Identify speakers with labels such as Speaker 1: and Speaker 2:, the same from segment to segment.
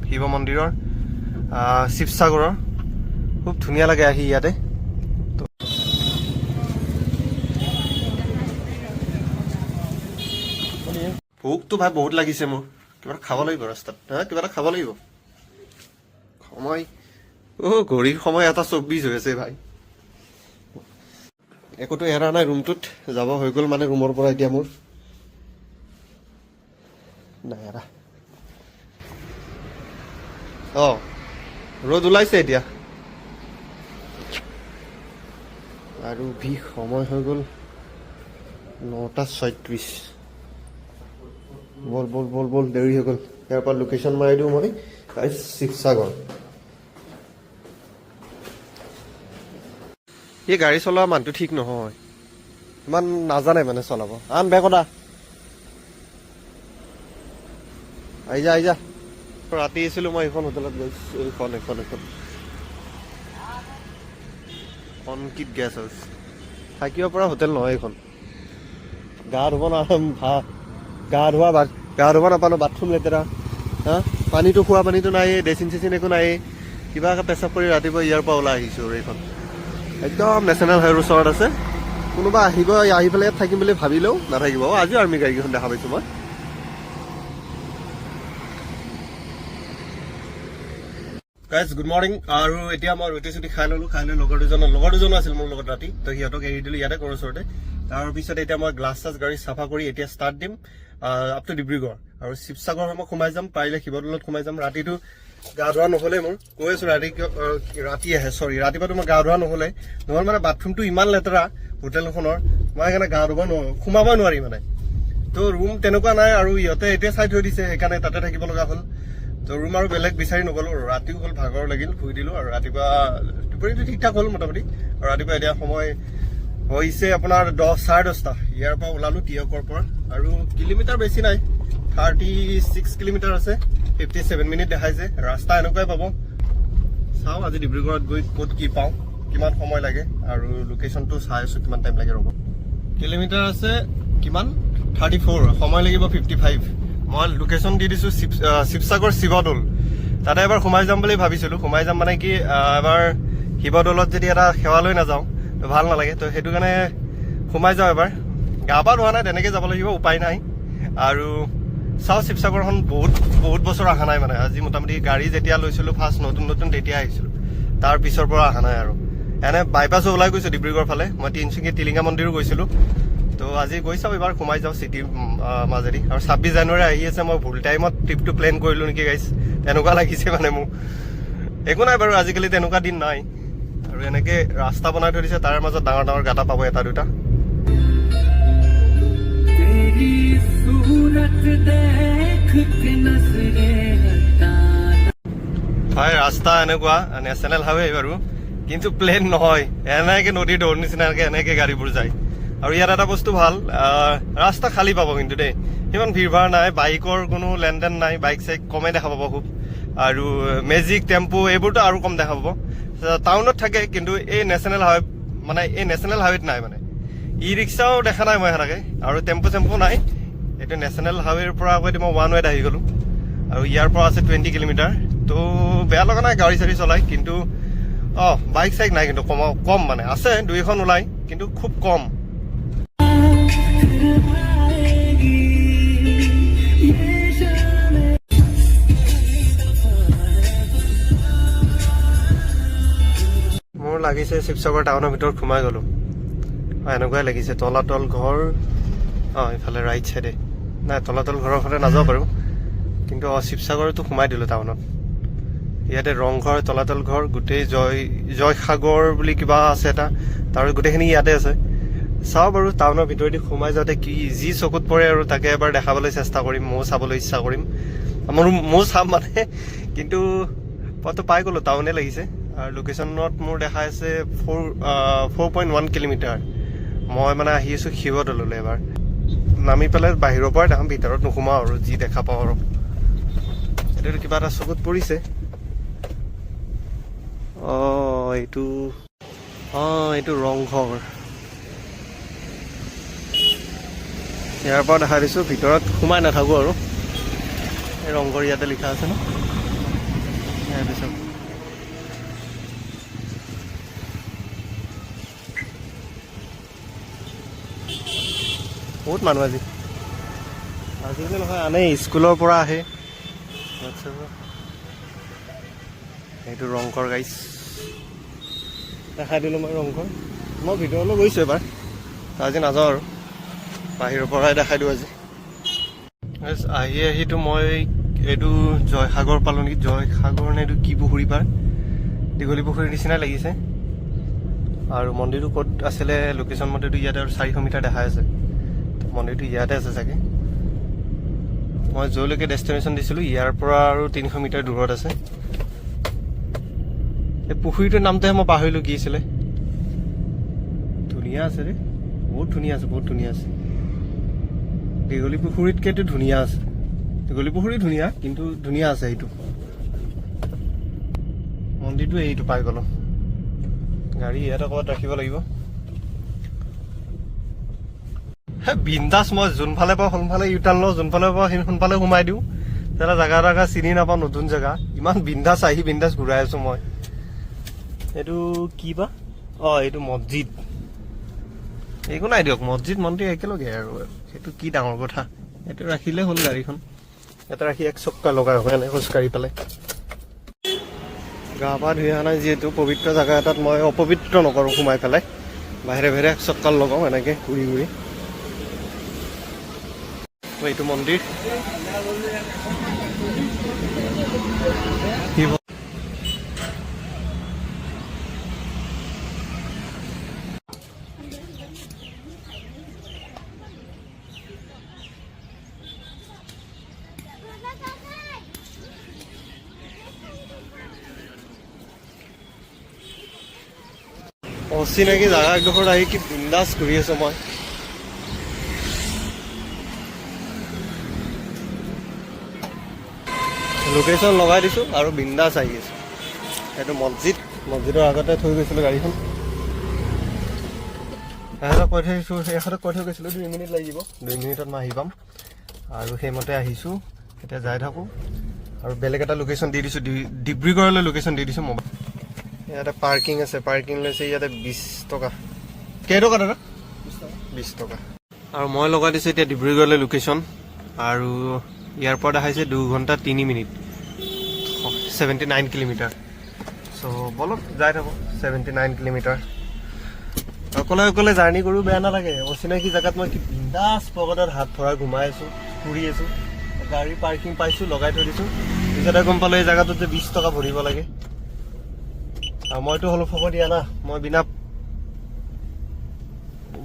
Speaker 1: শিৱ মন্দিৰৰ শিৱসাগৰৰ। খুব ধুনীয়া লাগে আহি ইয়াতে। ভোকটো ভাই বহুত লাগিছে মোৰ, কিবা এটা খাব লাগিব ৰাস্তাত। কিবা এটা খাব লাগিব। সময় ঘড়ীৰ সময় 1:24 হৈ আছে ভাই। একোতো এৰা নাই ৰুমটোত, যাব হৈ গ'ল মানে ৰুমৰ পৰা এতিয়া মোৰ নাই এৰা। ৰ'দ ওলাইছে এতিয়া আৰু সময় হৈ গ'ল 9:36। বল দেৰি হৈ গ'ল। ইয়াৰ পৰা লোকেশ্যন মাৰি দিওঁ মই শিৱসাগৰ। এই গাড়ী চলোৱা মানুহটো ঠিক নহয়, ইমান নাজানে মানে চলাব। আন বেগত আহি যা। ৰাতি আহিছিলোঁ মই এইখন হোটেলত গৈছোঁ, এইখন অনকিত গেছ হাউচ। থাকিব পৰা হোটেল নহয় এইখন। গা ধুব নাপালোঁ, বাথৰুম লেতেৰা। পানীটো খোৱা পানীটো নাই, ড্ৰেচিন চেচিন একো নাই। কিবা এটা পেচাব কৰি ৰাতিপুৱা ইয়াৰ পৰা ওলাই আহিছোঁ আৰু এইখন একদম নেশ্যনেল হাইৱেৰ ওচৰত আছে। কোনোবা আহি পেলাই ইয়াত থাকিম বুলি ভাবিলেও নাথাকিব। আজিও আৰ্মি গাড়ীকেইখন দেখা পাইছোঁ মই। Guys good morning. আৰু এতিয়া মই ৰুটি চুটি খাই ল'লোঁ। লগৰ দুজনো আছিল মোৰ লগত ৰাতি, তো সিহঁতক এৰি দিলোঁ ইয়াতে ঘৰৰ ওচৰতে। তাৰপিছত এতিয়া মই গ্লাছ চাছ গাড়ী চাফা কৰি এতিয়া ষ্টাৰ্ট দিম আপ টু ডিব্ৰুগড়। আৰু শিৱসাগৰ মই সোমাই যাম, পাৰিলে শিৱদৌলত সোমাই যাম। ৰাতিটো গা ধোৱা নহ'লে মোৰ কৈ আছোঁ ৰাতিপুৱাটো মই গা ধোৱা নহ'লে মানে বাথৰুমটো ইমান লেতেৰা হোটেলখনৰ, মই সেইকাৰণে গা ধুব সোমাব নোৱাৰি মানে। তো ৰুম তেনেকুৱা নাই, আৰু ইহঁতে এতিয়া চাই থৈ দিছে, সেইকাৰণে তাতে থাকিব লগা হ'ল। তো ৰুম আৰু বেলেগ বিচাৰি নগ'লো। ৰাতিও হ'ল, ভাগৰ লাগিল, শুই দিলোঁ। আৰু ৰাতিপুৱা টোপনিটো ঠিক ঠাক হ'ল মোটামুটি। আৰু ৰাতিপুৱা এতিয়া সময় হৈছে আপোনাৰ 10:30। ইয়াৰ পৰা ওলালোঁ টিয়কৰ পৰা, আৰু কিলোমিটাৰ বেছি নাই, 36 কিলোমিটাৰ আছে। 57 মিনিট দেখাইছে। ৰাস্তা এনেকুৱাই পাব। চাওঁ আজি ডিব্ৰুগড়ত গৈ ক'ত কি পাওঁ, কিমান সময় লাগে, আৰু লোকেশ্যনটো চাই আছোঁ কিমান টাইম লাগে। ৰ'ব, কিলোমিটাৰ আছে কিমান 34, সময় লাগিব 55। মই লোকেশ্যন দি দিছোঁ শিৱসাগৰ শিৱদৌল। তাতে এবাৰ সোমাই যাম বুলি ভাবিছিলোঁ। সোমাই যাম মানে কি, এবাৰ শিৱদৌলত যদি এটা সেৱা লৈ নাযাওঁ তো ভাল নালাগে। তো সেইটো কাৰণে সোমাই যাওঁ এবাৰ। গা পা ধোৱা নাই, তেনেকৈ যাব লাগিব, উপায় নাই। আৰু চাওঁ, শিৱসাগৰখন বহুত বছৰ অহা নাই মানে। আজি মোটামুটি গাড়ী যেতিয়া লৈছিলোঁ ফাৰ্ষ্ট নতুন তেতিয়া আহিছিলোঁ, তাৰ পিছৰ পৰা অহা নাই। আৰু এনে বাইপাছো ওলাই গৈছোঁ ডিব্ৰুগড় ফালে। মই তিনিচুকীয়া টিলিঙা মন্দিৰো গৈছিলোঁ। তো আজি গৈ চাওঁ, এইবাৰ সোমাই যাওঁ চিটিৰ মাজেদি। আৰু 26 জানুৱাৰী আহি আছে, মই ভুল টাইমত ট্ৰিপটো প্লেন কৰিলোঁ নেকি গাইজ, তেনেকুৱা লাগিছে মানে মোৰ। একো নাই বাৰু, আজিকালি তেনেকুৱা দিন নাই। আৰু এনেকে ৰাস্তা বনাই থৈ দিছে, তাৰে মাজত ডাঙৰ গাঁটা পাব এটা দুটা। হয়, ৰাস্তা এনেকুৱা নেশ্যনেল হাইৱে বাৰু, কিন্তু প্লেন নহয়। এনেকে নদীৰ দৌৰ নিচিনাকে এনেকে গাড়ীবোৰ যায়। আৰু ইয়াত এটা বস্তু ভাল, ৰাস্তা খালী পাব কিন্তু দেই, সিমান ভিৰ ভাৰ নাই, বাইকৰ কোনো লেনদেন নাই, বাইক চাইক কমেই দেখা পাব খুব। আৰু মেজিক টেম্পু এইবোৰতো আৰু কম দেখা পাব। টাউনত থাকে, কিন্তু এই নেশ্যনেল হাইৱেত নাই মানে। ই ৰিক্সাও দেখা নাই মই সেনেকে, আৰু টেম্পু চেম্পু নাই। এইটো নেশ্যনেল হাইৱেৰ পৰা আকৌ মই ওৱান ৱেত আহি গ'লোঁ। আৰু ইয়াৰ পৰা আছে 20 কিলোমিটাৰ। তো বেয়া লগা নাই গাড়ী চাড়ী চলাই, কিন্তু বাইক চাইক নাই, কিন্তু কম মানে আছে, 2এখন ওলাই, কিন্তু খুব কম। মোৰ লাগিছে শিৱসাগৰ টাউনৰ ভিতৰত সোমাই গ'লোঁ। এনেকুৱাই লাগিছে। তলাতল ঘৰ, এইফালে ৰাইট চাইডে নাই, তলাতল ঘৰৰ ফালে নাযাওঁ বাৰু, কিন্তু শিৱসাগৰতো সোমাই দিলোঁ টাউনত। ইয়াতে ৰংঘৰ, তলাতল ঘৰ, গোটেই জয়সাগৰ বুলি কিবা আছে এটা, তাৰ গোটেইখিনি ইয়াতে আছে। চাওঁ বাৰু টাউনৰ ভিতৰেদি সোমাই যাওঁতে কি যি চকুত পৰে আৰু তাকে এবাৰ দেখাবলৈ চেষ্টা কৰিম। ময়ো চাবলৈ ইচ্ছা কৰিম, ময়ো চাম মানে। কিন্তু পথটো পাই গ'লোঁ, টাউনে লাগিছে। আৰু লোকেশ্যনত মোৰ দেখাই আছে 4.1 কিলোমিটাৰ। মই মানে আহি আছোঁ শিৱদৌললৈ। এবাৰ নামি পেলাই বাহিৰৰ পৰাই দেখাম, ভিতৰত নোসোমাওঁ আৰু যি দেখা পাওঁ আৰু। এইটো কিবা এটা চকুত পৰিছে। এইটো ৰংঘৰ। ইয়াৰ পৰা দেখাই দিছোঁ, ভিতৰত সোমাই নাথাকোঁ আৰু। এই ৰংঘৰ ইয়াতে লিখা আছে ন। বহুত মানুহ আজিকালি নহয় আনেই স্কুলৰ পৰা আহে এইটো ৰংঘৰ গাইছ দেখাই দিলোঁ মই ৰংঘৰ মই ভিতৰলৈ গৈছোঁ এবাৰ আজি নাযাওঁ আৰু বাহিৰৰ পৰাই দেখাই দিওঁ আজি আহিতো মই এইটো জয়সাগৰ পালোঁ নেকি জয়সাগৰ নে এইটো কি পুখুৰী পাৰ দীঘলী পুখুৰীৰ নিচিনাই লাগিছে আৰু মন্দিৰটো ক'ত আছিলে লোকেশ্যন মতেতো ইয়াতে আৰু 400 মিটাৰ দেখাই আছে মন্দিৰটো ইয়াতে আছে চাগে মই য'লৈকে ডেষ্টিনেশ্যন দিছিলোঁ ইয়াৰ পৰা আৰু 300 মিটাৰ দূৰত আছে এই পুখুৰীটোৰ নামটোহে মই পাহৰিলোঁ কি আছিলে ধুনীয়া আছে ৰে বহুত ধুনীয়া আছে দীঘলী পুখুৰীতকৈতো ধুনীয়া আছে দীঘলী পুখুৰী ধুনীয়া কিন্তু ধুনীয়া আছে এইটো মন্দিৰটো এইটো পাই গ'লো গাড়ী ইয়াতে ক'ৰবাত ৰাখিব লাগিব বিন্দাছ মই যোনফালে পাওঁ সোনফালে ইউটাৰ্ণ লওঁ যোনফালে পাওঁ সোনফালে সোমাই দিওঁ তেতিয়া জেগা চিনি নাপাওঁ নতুন জেগা ইমান বিন্দাছ আহি বিন্দাছ ঘূৰাই আছোঁ মই এইটো কি বা এইটো মছজিদ একো নাই দিয়ক মছজিদ মন্দিৰ একেলগে আৰু সেইটো কি ডাঙৰ কথা এইটো ৰাখিলে হ'ল গাড়ীখন এটা ৰাখি 1 চক্কা লগাই হয় এনে খোজকাঢ়ি পেলাই গা পা ধুই অহা নাই যিহেতু পবিত্ৰ জেগা এটাত মই অপবিত্ৰ নকৰোঁ সোমাই পেলাই বাহিৰে 1 চক্কা লগাওঁ এনেকৈ ঘূৰি এইটো মন্দিৰ অচিনাকি জেগা একডোখৰত আহি কি বিন্দাছ ঘূৰি আছোঁ মই লোকেশ্যন লগাই দিছোঁ আৰু বিন্দাছ আহি আছোঁ এইটো মছজিদৰ আগতে থৈ গৈছিলোঁ গাড়ীখন এহঁতক কৈ থৈ গৈছিলোঁ 2 মিনিট লাগিব 2 মিনিটত মই আহি পাম আৰু সেইমতে আহিছোঁ এতিয়া যাই থাকোঁ আৰু বেলেগ এটা লোকেশ্যন দি দিছোঁ ডিব্ৰুগড়লৈ লোকেশ্যন দি দিছোঁ মোবাইল ইয়াতে পাৰ্কিং আছে পাৰ্কিং লৈছে ইয়াতে 20 টকা কেইটকা দাদা 20 টকা আৰু মই লগাই দিছোঁ এতিয়া ডিব্ৰুগড়লৈ লোকেশ্যন আৰু ইয়াৰ পৰা দেখাইছে 2 ঘণ্টা 3 মিনিট 79 কিলোমিটাৰ চ' বলক যাই থাকোঁ 79 কিলোমিটাৰ অকলে জাৰ্ণি কৰোঁ বেয়া নালাগে অচিনাকি জেগাত মই কি বিন্দাছ পকেটত হাত ভৰাই ঘুমাই আছোঁ ফুৰি আছোঁ গাড়ী পাৰ্কিং পাইছোঁ লগাই থৈ দিছোঁ পিছতে গম পালোঁ এই জেগাটোত যে 20 টকা ভৰিব লাগে আৰু মইতো হ'লো ফকত দিয়া না মই বিনা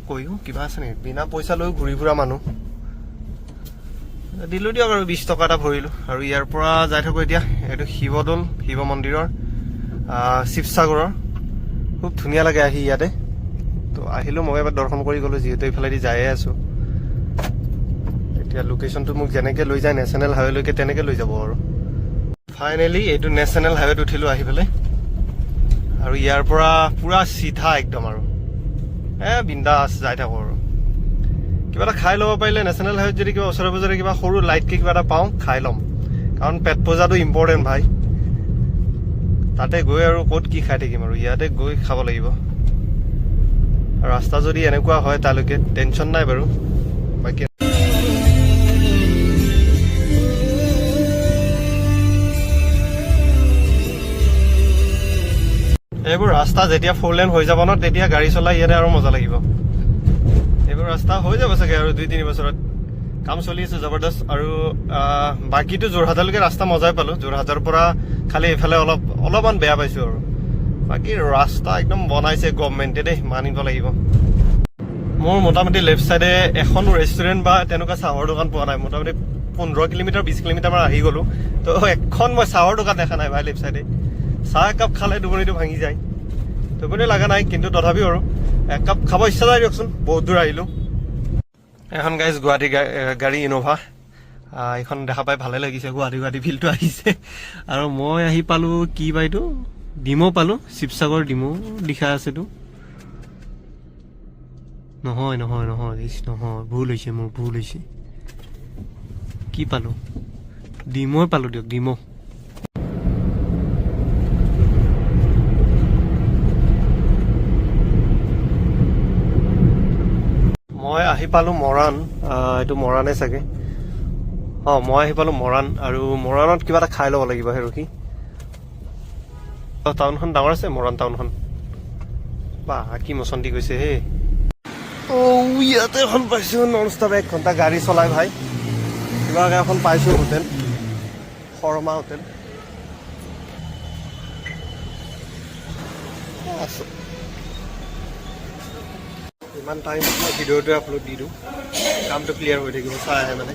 Speaker 1: কৈও কিবা আছে নেকি বিনা পইচা লৈ ঘূৰি ফুৰা মানুহ দিলোঁ দিয়ক আৰু 20 টকা এটা ভৰিলোঁ আৰু ইয়াৰ পৰা যাই থাকোঁ এতিয়া এইটো শিৱদৌল শিৱ মন্দিৰৰ শিৱসাগৰৰ খুব ধুনীয়া লাগে আহি ইয়াতে তো আহিলোঁ মই এবাৰ দৰ্শন কৰি গ'লোঁ যিহেতু এইফালেদি যায়ে আছোঁ এতিয়া লোকেশ্যনটো মোক যেনেকৈ লৈ যায় নেশ্যনেল হাইৱেলৈকে তেনেকৈ লৈ যাব আৰু ফাইনেলি এইটো নেশ্যনেল হাইৱেত উঠিলোঁ আহি পেলাই আৰু ইয়াৰ পৰা পুৰা চিধা একদম আৰু বিন্দাছ যাই থাকোঁ আৰু কিবা এটা খাই ল'ব পাৰিলে নেশ্যনেল হাইৱেত যদি কিবা ওচৰে পাজৰে কিবা সৰু লাইটকৈ কিবা এটা পাওঁ খাই ল'ম কাৰণ পেট পূজাটো ইম্পৰ্টেণ্ট ভাই তাতে গৈ আৰু ক'ত কি খাই থাকিম আৰু ইয়াতে গৈ খাব লাগিব আৰু ৰাস্তা যদি এনেকুৱা হয় তালৈকে টেনশ্যন নাই বাৰু বাকী এইবোৰ ৰাস্তা যেতিয়া 4 লেন হৈ যাব ন তেতিয়া গাড়ী চলাই ইয়াতে আৰু মজা লাগিব এইবোৰ ৰাস্তা হৈ যাব চাগে আৰু 2-3 বছৰত কাম চলি আছে জবৰদস্ত আৰু বাকীটো যোৰহাটলৈকে ৰাস্তা মজাই পালোঁ যোৰহাটৰ পৰা খালি এইফালে অলপমান বেয়া পাইছোঁ আৰু বাকী ৰাস্তা একদম বনাইছে গভৰ্ণমেণ্টে দেই মানিব লাগিব মোৰ মোটামুটি লেফ্ট চাইডে এখনো ৰেষ্টুৰেণ্ট বা তেনেকুৱা চাহৰ দোকান পোৱা নাই মোটামুটি 15 কিলোমিটাৰ 20 কিলোমিটাৰমান আহি গ'লোঁ তো এখন মই চাহৰ দোকান দেখা নাই ভাই লেফ্ট চাইডে চাহ একাপ খালে টোপনিটো ভাঙি যায় টোপনি লগা নাই কিন্তু তথাপিও আৰু একাপ খাব ইচ্ছা যায় দিয়কচোন বহুত দূৰ আহিলোঁ এখন গাইজ গুৱাহাটী গাড়ী ইন'ভা এইখন দেখা পাই ভালে লাগিছে গুৱাহাটী ফিল্ডটো আহিছে আৰু মই আহি পালোঁ কি বা এইটো ডিমৌ পালোঁ শিৱসাগৰ ডিমৌ লিখা আছেতো নহয় ভুল হৈছে মোৰ ভুল হৈছে কি পালোঁ ডিমৌ পালোঁ দিয়ক ডিমৌ আহি পালোঁ মৰাণ এইটো মৰাণে চাগে মই আহি পালোঁ মৰাণ আৰু মৰাণত কিবা এটা খাই ল'ব লাগিব সেই ৰখি টাউনখন ডাঙৰ আছে মৰাণ টাউনখন বা কি মচন্দি গৈছে হে ইয়াতে এখন পাইছোঁ নন ষ্টপ 1 ঘণ্টা গাড়ী চলাই ভাই কিবাকৈ এখন পাইছোঁ হোটেল শৰ্মা হোটেল ইমান টাইম মই ভিডিঅ'টোৱে আপলোড দি দিওঁ কামটো ক্লিয়াৰ হৈ থাকিব চাই আহে মানে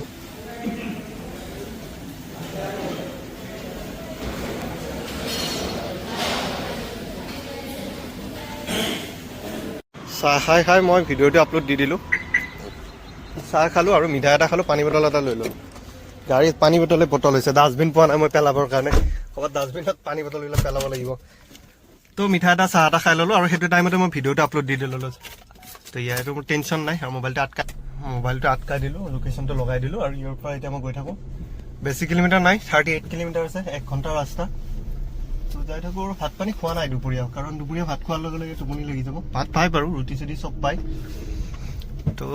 Speaker 1: চাহ খাই মই ভিডিঅ'টো আপলোড দি দিলোঁ চাহ খালোঁ আৰু মিঠাই এটা খালোঁ পানী বটল এটা লৈ ল'লোঁ গাড়ীত পানী বটল হৈছে ডাষ্টবিন পোৱা নাই মই পেলাবৰ কাৰণে ক'ৰবাত ডাষ্টবিনত পানী বটল বিলাক পেলাব লাগিব তো মিঠাই এটা চাহ এটা খাই ল'লোঁ আৰু সেইটো টাইমতে মই ভিডিঅ'টো আপলোড দি দিলোঁ তো ইয়াতো মোৰ টেনশ্যন নাই আৰু মোবাইলটো আটকাই দিলোঁ লোকেশ্যনটো লগাই দিলোঁ আৰু ইয়াৰ পৰা এতিয়া মই গৈ থাকোঁ বেছি কিলোমিটাৰ নাই 38 কিলোমিটাৰ আছে 1 ঘণ্টাৰ ৰাস্তা তো যাই থাকোঁ আৰু ভাত পানী খোৱা নাই দুপৰীয়া কাৰণ দুপৰীয়া ভাত খোৱাৰ লগে লগে টোপনি লাগি যাব ভাত পাই বাৰু ৰুটি চুটি চব পায় তো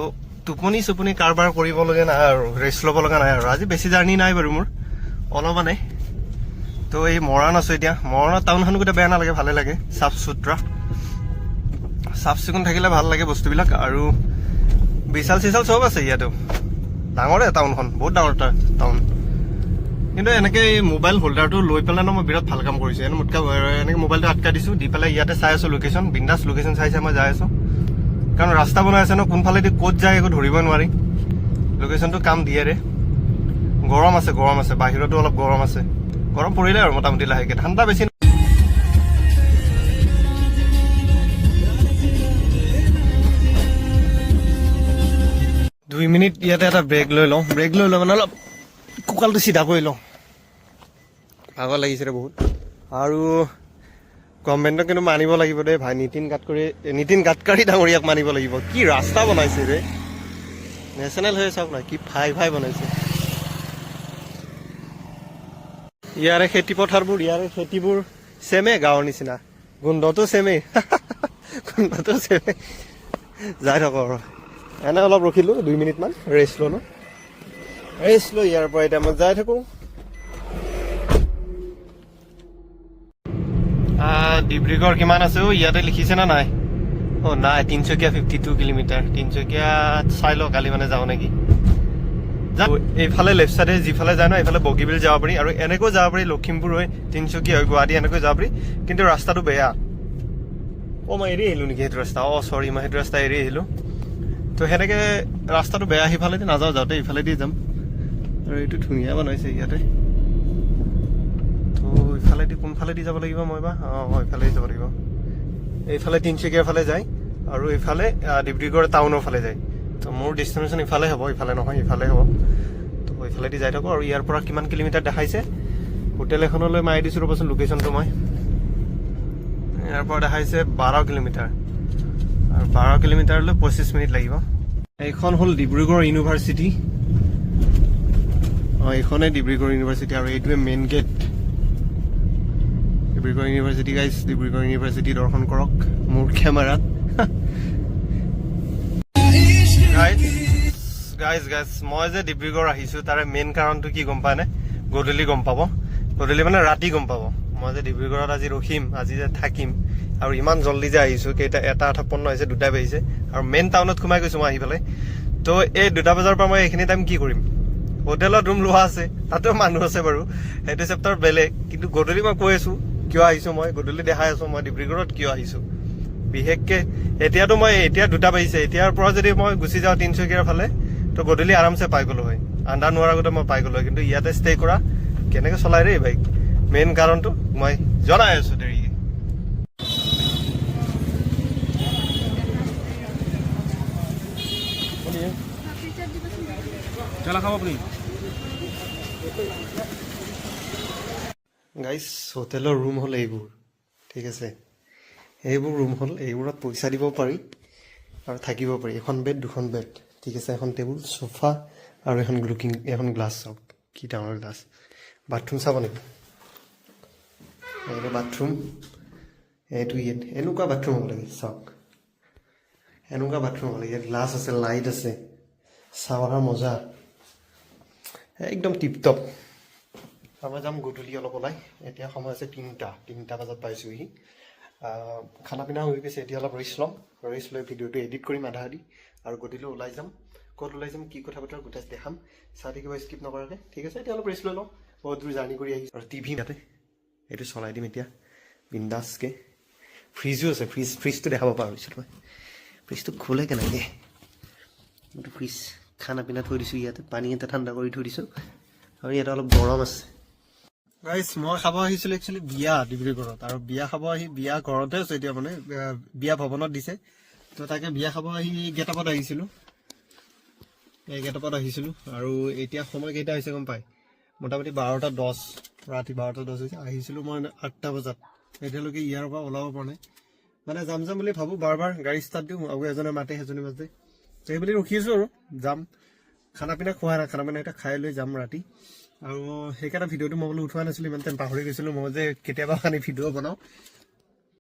Speaker 1: টোপনি কাৰবাৰ কৰিবলগীয়া নাই আৰু ৰেষ্ট ল'ব লগা নাই আৰু আজি বেছি জাৰ্ণি নাই বাৰু মোৰ অলপমানে তো এই মৰাণ আছোঁ এতিয়া মৰাণৰ টাউনখনো গোটেই বেয়া নালাগে ভালে লাগে চাফ চিকুণ থাকিলে ভাল লাগে বস্তুবিলাক আৰু বিশাল চিশাল চব আছে ইয়াতো ডাঙৰে টাউনখন বহুত ডাঙৰ টাউন কিন্তু এনেকে এই মোবাইল হোল্ডাৰটো লৈ পেলাই মই বিৰাট ভাল কাম কৰিছোঁ এনেকে মোবাইলটো আটকাই দিছোঁ দি পেলাই ইয়াতে চাই আছোঁ লোকেশ্যন বিন্দাছ লোকেশ্যন চাই মই যাই আছোঁ কাৰণ ৰাস্তা বনাই আছে ন কোনফালেদি ক'ত যায় একো ধৰিব নোৱাৰি লোকেশ্যনটো কাম দিয়েৰে গৰম আছে বাহিৰতো অলপ গৰম আছে গৰম পৰিলে আৰু মোটামুটি লাহেকৈ ঠাণ্ডা বেছি 2 মিনিট ইয়াতে এটা ব্ৰেক লৈ লওঁ মানে অলপ কুকালটো চিধা কৰি লওঁ ভাগৰ লাগিছে বহুত আৰু গভৰ্ণমেণ্টক কিন্তু মানিব লাগিব দেই ভাই নীতিন গাডকাৰী ডাঙৰীয়াক মানিব লাগিব কি ৰাস্তা বনাইছে ৰে নেশ্যনেল হৈ চাওক না কি ফাই বনাইছে ইয়াৰে খেতি পথাৰবোৰ খেতিবোৰ ছেমে গাঁৱৰ নিচিনা গোন্ধটো ছেমে যাই থাকক আৰু এনে অলপ ৰখিলোঁ 2 মিনিটমান ৰেষ্ট লৈ ইয়াৰ পৰা এতিয়া মই যাই থাকোঁ ডিব্ৰুগড় কিমান আছে ইয়াতে লিখিছে না নাই নাই তিনচুকীয়া 52 কিলোমিটাৰ তিনচুকীয়াত চাই লওঁ কালি মানে যাওঁ নেকি এইফালে লেফ্ট চাইডে যিফালে যায় ন এইফালে বগীবিল যাব পাৰি আৰু এনেকৈ যাব পাৰি লখিমপুৰ হৈ তিনচুকীয়া হৈ গুৱাহাটী এনেকৈ যাব পাৰি কিন্তু ৰাস্তাটো বেয়া মই এৰি আহিলোঁ নেকি সেইটো ৰাস্তা চৰি মই সেইটো ৰাস্তা এৰি আহিলোঁ তো সেনেকৈ ৰাস্তাটো বেয়া সিফালেদি নাযাওঁ যাওঁতে ইফালেদি যাম আৰু এইটো ধুনীয়া বনাইছে ইয়াতে তো ইফালেদি কোনফালেদি যাব লাগিব মই বা ইফালেদি যাব লাগিব এইফালে তিনচুকীয়াৰ ফালে যায় আৰু এইফালে ডিব্ৰুগড় টাউনৰ ফালে যায় তো মোৰ ডেষ্টিনেশ্যন ইফালে হ'ব ইফালে নহয় ইফালে হ'ব তো ইফালেদি যাই থাকোঁ আৰু ইয়াৰ পৰা কিমান কিলোমিটাৰ দেখাইছে হোটেল এখনলৈ মাৰি দিছোঁ ৰ'বচোন লোকেশ্যনটো মই ইয়াৰ পৰা দেখাইছে 12 কিলোমিটাৰ আৰু 12 কিলোমিটাৰলৈ 25 মিনিট লাগিব এইখন হ'ল ডিব্ৰুগড় ইউনিভাৰ্চিটি এইখনেই ডিব্ৰুগড় ইউনিভাৰ্চিটি আৰু এইটোৱে main gate Dibrugarh university Dibrugarh university দৰ্শন কৰক মোৰ কেমেৰাত গাইজ মই যে ডিব্ৰুগড় আহিছোঁ তাৰে মেইন কাৰণটো কি গম পায়নে গধূলি গম পাব গধূলি মানে ৰাতি গম পাব মই যে ডিব্ৰুগড়ত আজি ৰখিম আজি যে থাকিম আৰু ইমান জল্দি যে আহিছোঁ কেইটা 1:58 হৈছে 2টা বাজিছে আৰু মেইন টাউনত সোমাই গৈছোঁ মই আহি পেলাই তো এই 2টা বজাৰ পৰা মই এইখিনি টাইম কি কৰিম হোটেলত ৰুম লোৱা আছে তাতেও মানুহ আছে বাৰু সেইটো চেপ্টাৰ বেলেগ কিন্তু গধূলি মই কৈ আছোঁ কিয় আহিছোঁ মই গধূলি দেখাই আছোঁ মই ডিব্ৰুগড়ত কিয় আহিছোঁ বিশেষকৈ এতিয়াতো মই এতিয়া 2টা বাজিছে এতিয়াৰ পৰা যদি মই গুচি যাওঁ তিনচুকীয়াৰ ফালে তো গধূলি আৰামছে পাই গ'লো হয় আন্ধাৰ নোৱাৰ আগতে মই পাই গ'লো হয় কিন্তু ইয়াতে ষ্টে কৰা কেনেকৈ চলাই ৰে বাইক মেইন কাৰণটো মই জনাই আছোঁ দেৰিকৈ গাইজ হোটেলৰ ৰুম হ'ল এইবোৰ ঠিক আছে এইবোৰ ৰুম হ'ল এইবোৰত পইচা দিব পাৰি আৰু থাকিব পাৰি এখন বেড 2খন বেড ঠিক আছে এখন টেবুল চোফা আৰু এখন গ্লাছ চাওক কি ডাঙৰ গ্লাছ বাথৰুম চাব নেকি এইটো বাথৰুম এইটো এনেকুৱা বাথৰুম হ'ব লাগে চাওক এনেকুৱা বাথৰুম হ'ব লাগে, গ্লাছ আছে, লাইট আছে, চাৱাৰ মজা, একদম টিপটপ। আমাৰ যাম গধূলি অলপ ওলাই, এতিয়া সময় আছে 3টা বজাত পাইছোঁহি। খানা পিনা হৈ গৈছে, এতিয়া অলপ ৰেষ্ট ল'ম, ৰেষ্ট লৈ ভিডিঅ'টো এডিট কৰিম আধা আধি, আৰু গধূলি ওলাই যাম। ক'ত ওলাই যাম, কি কথা বতৰা গোটেই দেখাম, চাই থাকিব স্কিপ নকৰাকৈ, ঠিক আছে? এতিয়া অলপ ৰেষ্ট লৈ লওঁ, বহুত দূৰ জাৰ্ণি কৰি আহিছোঁ। আৰু টিভি ইয়াতে, এইটো চলাই দিম এতিয়া বিন্দাছকৈ। ফ্ৰিজো আছে, ফ্ৰিজটো দেখাব পাহৰিছিলোঁ মই। ফ্ৰিজটো খোলে কেনেকৈ? এইটো ফ্ৰিজ, খানা পিনা থৈ দিছোঁ ইয়াতে, পানী এটা ঠাণ্ডা কৰি থৈ দিছোঁ, আৰু ইয়াতে অলপ গৰম আছে। গাইজ মই খাব আহিছিলোঁ একচুৱেলি বিয়া ডিব্ৰুগড়ত, আৰু বিয়া খাব আহি, বিয়া ঘৰতে আছে এতিয়া, মানে বিয়া ভৱনত দিছে, তো তাকে বিয়া খাব আহি গেটআপত আহিছিলোঁ, এই গেটআপত আহিছিলোঁ। আৰু এতিয়া সময় কেইটা হৈছে গম পায়? মোটামুটি 12:10, ৰাতি 12:10 হৈছে। আহিছিলোঁ মই 8টা বজাত, এতিয়ালৈকে ইয়াৰ পৰা ওলাব পৰা নাই। মানে যাম বুলি ভাবোঁ, বাৰ গাড়ী ষ্টাৰ্ট দিওঁ, আৰু এজনে মাতে সেইজনে মাতে, তো সেইবুলি ৰখি আছোঁ আৰু যাম। খানা পিনা খোৱা নাই, খানা পিনা এটা খাই লৈ যাম ৰাতি। আৰু সেইকাৰণে ভিডিঅ'টো মই বোলো উঠোৱা নাছিলোঁ, ইমান টাইম পাহৰি গৈছিলোঁ মই যে কেতিয়াবা খানি ভিডিঅ' বনাওঁ।